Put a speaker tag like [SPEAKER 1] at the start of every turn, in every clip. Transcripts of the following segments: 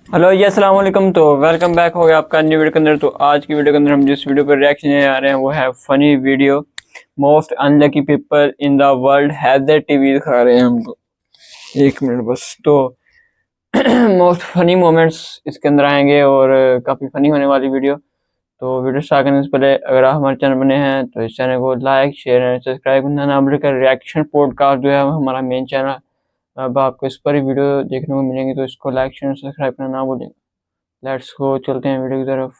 [SPEAKER 1] Hello जी, अस्सलाम वालेकुम। तो वेलकम बैक हो गया आपका न्यू वीडियो के अंदर। तो आज की वीडियो के अंदर हम जिस वीडियो पर रिएक्शन देने आ रहे हैं वो है funny video. Most unlucky people in the world have their TV दिखा रहे हैं हमको। एक मिनट बस। तो मोस्ट फनी मोमेंट्स इसके अंदर आएंगे और काफ़ी फनी होने वाली वीडियो। तो वीडियो स्टार्ट करने से पहले अगर आप हमारे चैनल बने हैं तो इस चैनल को लाइक शेयर एंड सब्सक्राइब करना ना भूलिएगा। रिएक्शन पॉडकास्ट जो है हमारा मेन चैनल, अब आपको इस पर ही वीडियो देखने को मिलेंगी, तो इसको लाइक शेयर सब्सक्राइब करना ना भूलें। लेट्स गो, चलते हैं वीडियो की तरफ।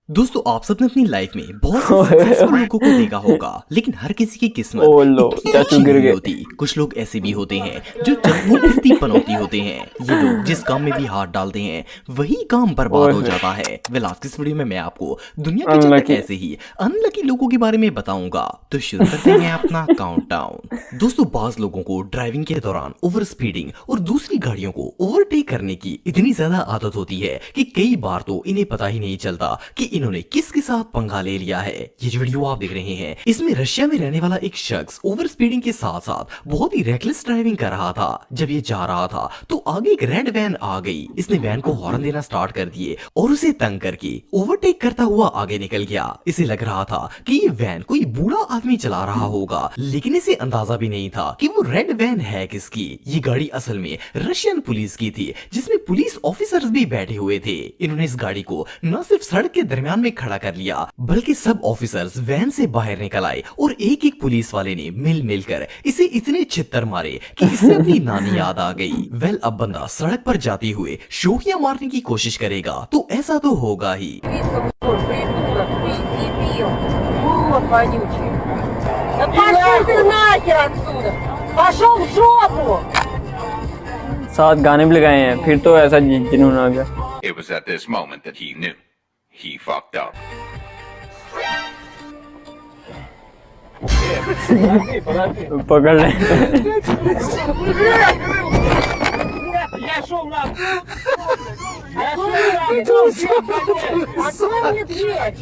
[SPEAKER 2] दोस्तों, आप सबने अपनी लाइफ में बहुत से सक्सेसफुल लोगों को देखा होगा, लेकिन हर किसी की किस्मत
[SPEAKER 1] ओ लो,
[SPEAKER 2] इतनी
[SPEAKER 1] चाचू
[SPEAKER 2] अच्छी
[SPEAKER 1] गिर
[SPEAKER 2] नहीं
[SPEAKER 1] गए।
[SPEAKER 2] होती। कुछ लोग ऐसे भी होते हैं जो चलती फिरती पनौती होते हैं। ये लोग जिस काम में भी हाथ डालते हैं वही काम बर्बाद हो जाता है। वेल, आज की इस वीडियो में मैं आपको दुनिया के चंद
[SPEAKER 1] अनलकी।
[SPEAKER 2] ऐसे ही अनलकी लोगों के बारे में बताऊंगा। तो शुरू करते हैं अपना काउंटडाउन। दोस्तों, बाज लोगों को ड्राइविंग के दौरान ओवर स्पीडिंग और दूसरी गाड़ियों को ओवरटेक करने की इतनी ज्यादा आदत होती है कि कई बार तो इन्हें पता ही नहीं चलता कि इन्होंने किसके साथ पंगा ले लिया है। ये जो वीडियो आप देख रहे हैं इसमें रशिया में रहने वाला एक शख्स ओवर स्पीडिंग के साथ साथ बहुत ही रेकलेस ड्राइविंग कर रहा था। जब ये जा रहा था तो आगे एक रेड वैन आ गई। इसने वैन को हॉर्न देना स्टार्ट कर दिए और उसे तंग करके ओवरटेक करता हुआ आगे निकल गया। इसे लग रहा था कि ये वैन कोई बूढ़ा आदमी चला रहा होगा, लेकिन इसे अंदाजा भी नहीं था कि वो रेड वैन है किसकी। ये गाड़ी असल में रशियन पुलिस की थी, जिसमें पुलिस ऑफिसर्स भी बैठे हुए थे। इन्होंने इस गाड़ी को न सिर्फ सड़क के दरमियान में खड़ा कर लिया, बल्कि सब ऑफिसर्स वैन से बाहर निकल आए और एक एक पुलिस वाले ने मिलकर इसे इतने छित्तर मारे कि इससे अपनी नानी याद आ गई। वेल, अब बंदा सड़क पर जाते हुए शोखियां मारने की कोशिश करेगा तो ऐसा तो होगा ही।
[SPEAKER 3] Придурок, ты дебил, урод вонючий. Да пошел ты нахер отсюда! Пошел в жопу!
[SPEAKER 1] साथ गाने भी लगाए हैं, फिर तो ऐसा जुनून आ गया।
[SPEAKER 4] It was at this moment that he knew. He fucked up.
[SPEAKER 1] पकड़ ले।
[SPEAKER 3] Я шел на Я шел на Открой мне дверь!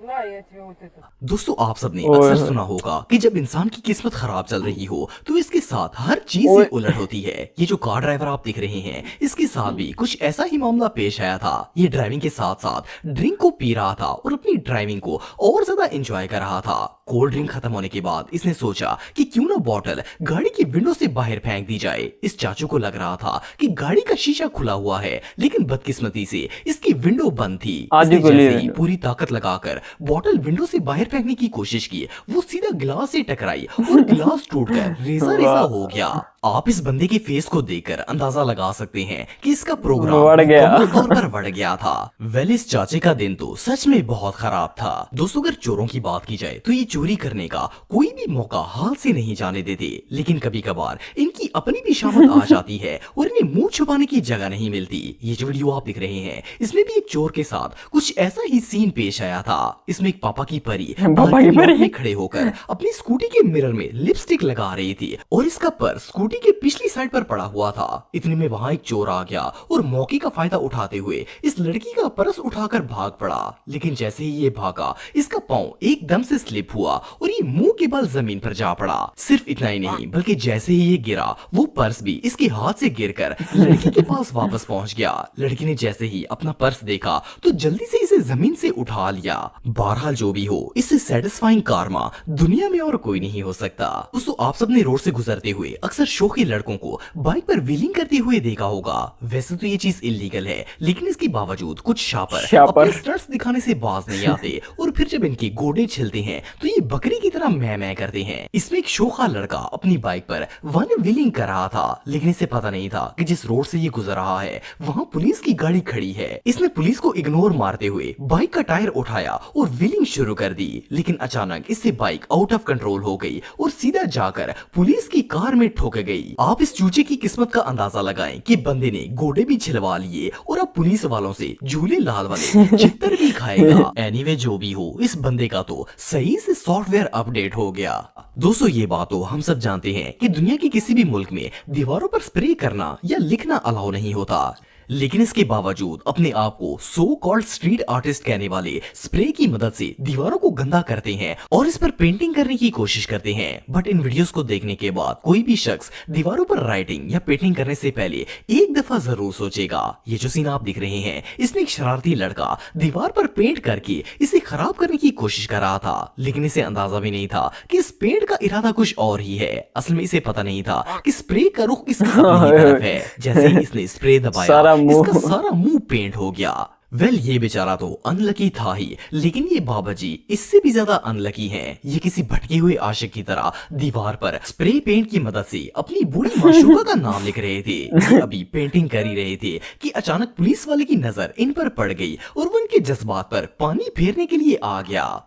[SPEAKER 3] На, я тебе вот это.
[SPEAKER 2] दोस्तों, आप सबने
[SPEAKER 1] ओए
[SPEAKER 2] अक्सर
[SPEAKER 1] होए।
[SPEAKER 2] सुना होगा कि जब इंसान की किस्मत खराब चल रही हो तो इसके साथ हर चीज
[SPEAKER 1] ओए।
[SPEAKER 2] ही उलट होती है। ये जो कार ड्राइवर आप दिख रहे हैं, इसके साथ भी कुछ ऐसा ही मामला पेश आया था। ये ड्राइविंग के साथ साथ ड्रिंक को पी रहा था और अपनी ड्राइविंग को और ज्यादा एंजॉय कर रहा था। कोल्ड ड्रिंक खत्म होने के बाद इसने सोचा कि क्यों ना बॉटल गाड़ी की विंडो से बाहर फेंक दी जाए। इस चाचू को लग रहा था कि गाड़ी का शीशा खुला हुआ है, लेकिन बदकिस्मती से इसकी विंडो बंद थी।
[SPEAKER 1] आज ही
[SPEAKER 2] इसने
[SPEAKER 1] खुली
[SPEAKER 2] जैसे ही
[SPEAKER 1] विंडो।
[SPEAKER 2] पूरी ताकत लगाकर बॉटल विंडो से बाहर फेंकने की कोशिश की, वो सीधा गिलास से टकराई और गिलास टूटकर रेजा रेजा हो गया। आप इस बंदे के फेस को देखकर अंदाजा लगा सकते हैं कि इसका प्रोग्राम
[SPEAKER 1] बढ़ गया।
[SPEAKER 2] मुकम्मल तौर पर बढ़ गया था। वेल, इस चाचे का दिन तो सच में बहुत खराब था। दोस्तों, अगर चोरों की बात की जाए तो ये चोरी करने का कोई भी मौका हाथ से नहीं जाने देते, लेकिन कभी कभार इनकी अपनी भी शामत आ जाती है और इन्हें मुंह छुपाने की जगह नहीं मिलती। ये जो वीडियो आप दिख रहे हैं इसमें भी एक चोर के साथ कुछ ऐसा ही सीन पेश आया था। इसमें एक पापा की परी
[SPEAKER 1] पापा की परी
[SPEAKER 2] में खड़े होकर अपनी स्कूटी के मिरर में लिपस्टिक लगा रही थी और इसका पर्स स्कूटी के पिछली साइड पर पड़ा हुआ था। इतने में वहां एक चोर आ गया और मौके का फायदा उठाते हुए इस लड़की का पर्स उठाकर भाग पड़ा। लेकिन जैसे ही ये भागा, इसका पांव एकदम से स्लिप हुआ और ये मुंह के बल जमीन पर जा पड़ा। सिर्फ इतना ही नहीं, बल्कि जैसे ही ये गिरा वो पर्स भी इसके हाथ से गिरकर लड़की के पास वापस पहुंच गया। लड़की ने जैसे ही अपना पर्स देखा तो जल्दी से इसे जमीन से उठा लिया। बहरहाल जो भी हो, इससे सेटिस्फाइंग कारमा दुनिया में और कोई नहीं हो सकता। दोस्तों, आप सबने रोड से गुजरते हुए अक्सर शौकी लड़कों को बाइक पर व्हीलिंग करते हुए देखा होगा। वैसे तो ये चीज इलीगल है, लेकिन इसके बावजूद कुछ शापर अपने स्टंट्स दिखाने से बाज नहीं आते और फिर जब इनके गोडे छिलते हैं तो ये बकरी की तरह मैं करते हैं। इसमें एक शोखा लड़का अपनी बाइक पर वन व्हीलिंग कर रहा था, लेकिन इसे पता नहीं था कि जिस रोड से ये गुजर रहा है वहाँ पुलिस की गाड़ी खड़ी है। इसने पुलिस को इग्नोर मारते हुए बाइक का टायर उठाया और व्हीलिंग शुरू कर दी, लेकिन अचानक इससे बाइक आउट ऑफ कंट्रोल हो गई और सीधा जाकर पुलिस की कार में ठोक गई। आप इस चूचे की किस्मत का अंदाजा लगाएं कि बंदे ने गोडे भी छिलवा लिए और अब पुलिस वालों से झूले लाल वाले चित्तर भी खाएगा। एनीवे, जो भी हो, इस बंदे का तो सही से सॉफ्टवेयर अपडेट हो गया। दोस्तों, ये बात तो हम सब जानते हैं कि दुनिया के किसी भी मुल्क में दीवारों पर स्प्रे करना या लिखना अलाउ नहीं होता, लेकिन इसके बावजूद अपने आप को सो कॉल्ड स्ट्रीट आर्टिस्ट कहने वाले स्प्रे की मदद से दीवारों को गंदा करते हैं और इस पर पेंटिंग करने की कोशिश करते हैं। बट इन वीडियोस को देखने के बाद कोई भी शख्स दीवारों पर राइटिंग या पेंटिंग करने से पहले एक दफा जरूर सोचेगा। ये जो सीन आप दिख रहे हैं, इसमें एक शरारती लड़का दीवार पर पेंट करके इसे खराब करने की कोशिश कर रहा था, लेकिन इसे अंदाजा भी नहीं था कि इस पेंट का इरादा कुछ और ही है। असल में इसे पता नहीं था कि स्प्रे का रुख इसकी अपनी ही तरफ है। जैसे ही इसने स्प्रे दबाया,
[SPEAKER 1] सारा मुंह-
[SPEAKER 2] इसका सारा मुंह पेंट हो गया। ये बेचारा तो अनलकी था ही, लेकिन ये बाबा जी इससे भी ज्यादा अनलकी हैं। ये किसी भटके हुए आशिक की तरह दीवार पर स्प्रे पेंट की मदद से अपनी बूढ़ी माशूका का नाम लिख रहे थे। ये अभी पेंटिंग कर ही रहे थे कि अचानक पुलिस वाले की नजर इन पर पड़ गई और वो उनके जज्बात पर पानी फेरने के लिए आ गया।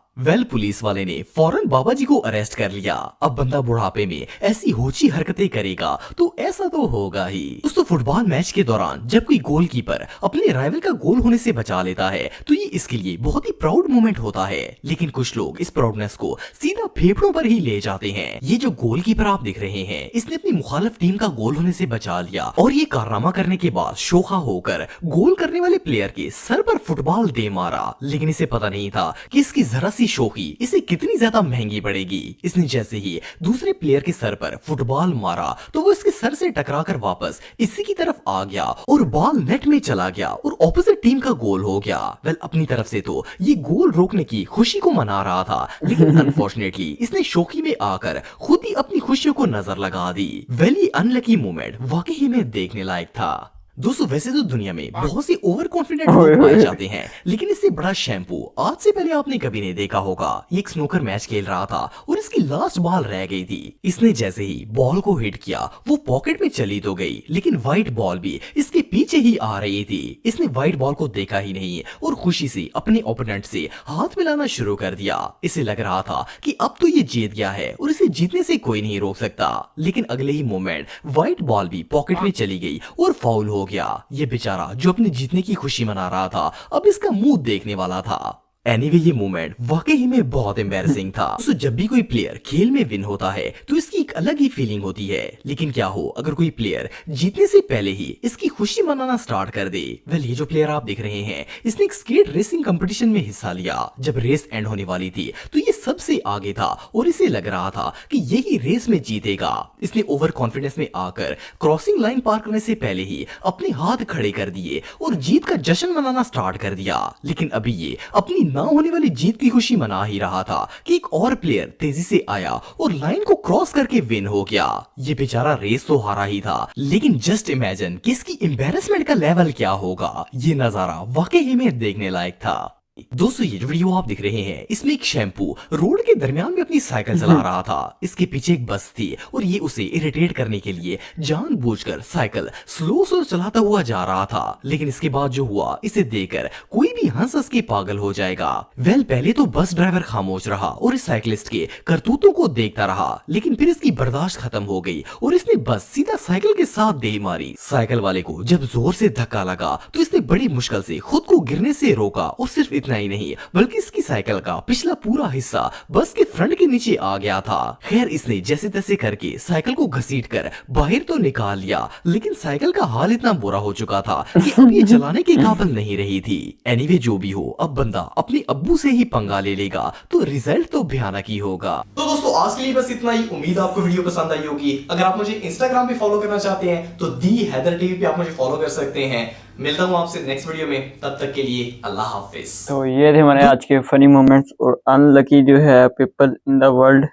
[SPEAKER 2] पुलिस वाले ने फौरन बाबा जी को अरेस्ट कर लिया। अब बंदा बुढ़ापे में ऐसी होची हरकतें करेगा तो ऐसा तो होगा ही। दोस्तों, फुटबॉल मैच के दौरान जब कोई गोलकीपर अपने राइवल का गोल होने से बचा लेता है तो ये इसके लिए बहुत ही प्राउड मोमेंट होता है। लेकिन कुछ लोग इस प्राउडनेस को सीधा फेफड़ों पर ही ले जाते हैं। ये जो गोलकीपर आप दिख रहे हैं, इसने अपनी मुखालिफ टीम का गोल होने से बचा लिया और ये कारनामा करने के बाद शोखा होकर गोल करने वाले प्लेयर के सर पर फुटबॉल दे मारा। लेकिन इसे पता नहीं था कि इसकी जरा सी शोखी इसे कितनी ज्यादा महंगी पड़ेगी। इसने जैसे ही दूसरे प्लेयर के सर पर फुटबॉल मारा तो वो इसके सर से टकराकर वापस इसी की तरफ आ गया और बॉल नेट में चला गया और ऑपोजिट टीम का गोल हो गया। अपनी तरफ से तो ये गोल रोकने की खुशी को मना रहा था, लेकिन अनफॉर्चुनेटली इसने शोखी में आकर खुद ही अपनी खुशियों को नजर लगा दी। ये अनलकी मोमेंट वाकई में देखने लायक था। दोस्तों, वैसे तो दुनिया में बहुत से ओवर कॉन्फिडेंट लोग पाए जाते हैं, लेकिन इससे बड़ा शैम्पू आज से पहले आपने कभी नहीं देखा होगा। ये एक स्नूकर मैच खेल रहा था और इसकी लास्ट बॉल रह गई थी। इसने जैसे ही बॉल को हिट किया वो पॉकेट में चली तो गई, लेकिन व्हाइट बॉल भी इसके पीछे ही आ रही थी। इसने व्हाइट बॉल को देखा ही नहीं और खुशी से अपने ओपोनेंट से हाथ मिलाना शुरू कर दिया। इसे लग रहा था कि अब तो ये जीत गया है और इसे जीतने से कोई नहीं रोक सकता। लेकिन अगले ही मोमेंट व्हाइट बॉल भी पॉकेट में चली गई और फाउल हो गया। ये बेचारा जो अपने जीतने की खुशी मना रहा था, अब इसका मुंह देखने वाला था। एनीवे, ये मोमेंट वाकई में बहुत एम्बैरेसिंग था। तो जब भी कोई प्लेयर खेल में विन होता है तो इसकी एक अलग ही फीलिंग होती है। लेकिन क्या हो अगर कोई प्लेयर जीतने से पहले ही इसकी खुशी मनाना स्टार्ट कर दे। ये जो प्लेयर आप देख रहे हैं, इसने एक स्केट रेसिंग कंपटीशन में हिस्सा लिया। जब रेस एंड होने वाली थी तो ये सबसे आगे था और इसे लग रहा था कि यही रेस में जीतेगा। इसने ओवर कॉन्फिडेंस में आकर क्रॉसिंग लाइन पार करने से पहले ही अपने हाथ खड़े कर दिए और जीत का जश्न मनाना स्टार्ट कर दिया। लेकिन अभी ये अपनी ना होने वाली जीत की खुशी मना ही रहा था कि एक और प्लेयर तेजी से आया और लाइन को क्रॉस करके विन हो गया। ये बेचारा रेस तो हारा ही था, लेकिन जस्ट इमेजिन कि इसकी एम्बैरेसमेंट का लेवल क्या होगा। ये नजारा वाकई में देखने लायक था। दोस्तों, ये जो वीडियो आप दिख रहे हैं, इसमें एक शैम्पू रोड के दरमियान में अपनी साइकिल चला रहा था। इसके पीछे एक बस थी और ये उसे इरिटेट करने के लिए जानबूझकर साइकिल स्लो चलाता हुआ जा रहा था। लेकिन इसके बाद जो हुआ, इसे देखकर कोई भी हंस हंस के पागल हो जाएगा। पहले तो बस ड्राइवर खामोश रहा और इस साइकिलिस्ट के करतूतों को देखता रहा, लेकिन फिर इसकी बर्दाश्त खत्म हो गई और इसने बस सीधा साइकिल के साथ दे मारी। साइकिल वाले को जब जोर से धक्का लगा तो इसने बड़ी मुश्किल से खुद को गिरने से रोका और सिर्फ इतना ही नहीं बल्कि इसकी साइकिल का पिछला पूरा हिस्सा बस के फ्रंट के नीचे आ गया था। खैर, इसने जैसे तैसे करके साइकिल को घसीटकर बाहर तो निकाल लिया, लेकिन साइकिल का हाल इतना बुरा हो चुका था कि अब ये चलाने के काबिल नहीं रही थी। एनीवे, जो भी हो, अब बंदा अपने अब्बू से ही पंगा ले लेगा तो रिजल्ट तो भयानक ही होगा। तो दोस्तों, आज के लिए बस इतना ही। उम्मीद आपको वीडियो पसंद आई होगी। अगर आप मुझे इंस्टाग्राम पे फॉलो करना चाहते हैं तो दी हैदर टीवी पे आप मुझे फॉलो कर सकते हैं। मिलता हूँ आपसे नेक्स्ट वीडियो में, तब तक के लिए अल्लाह हाफिज।
[SPEAKER 1] तो ये थे हमारे आज के फनी मोमेंट्स और अनलकी जो है पीपल इन द वर्ल्ड।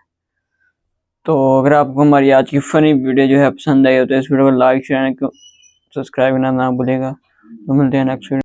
[SPEAKER 1] तो अगर आपको हमारी आज की फनी वीडियो जो है पसंद आई हो तो इस वीडियो को लाइक शेयर सब्सक्राइब करना ना भूलेगा। तो मिलते हैं नेक्स्ट वीडियो।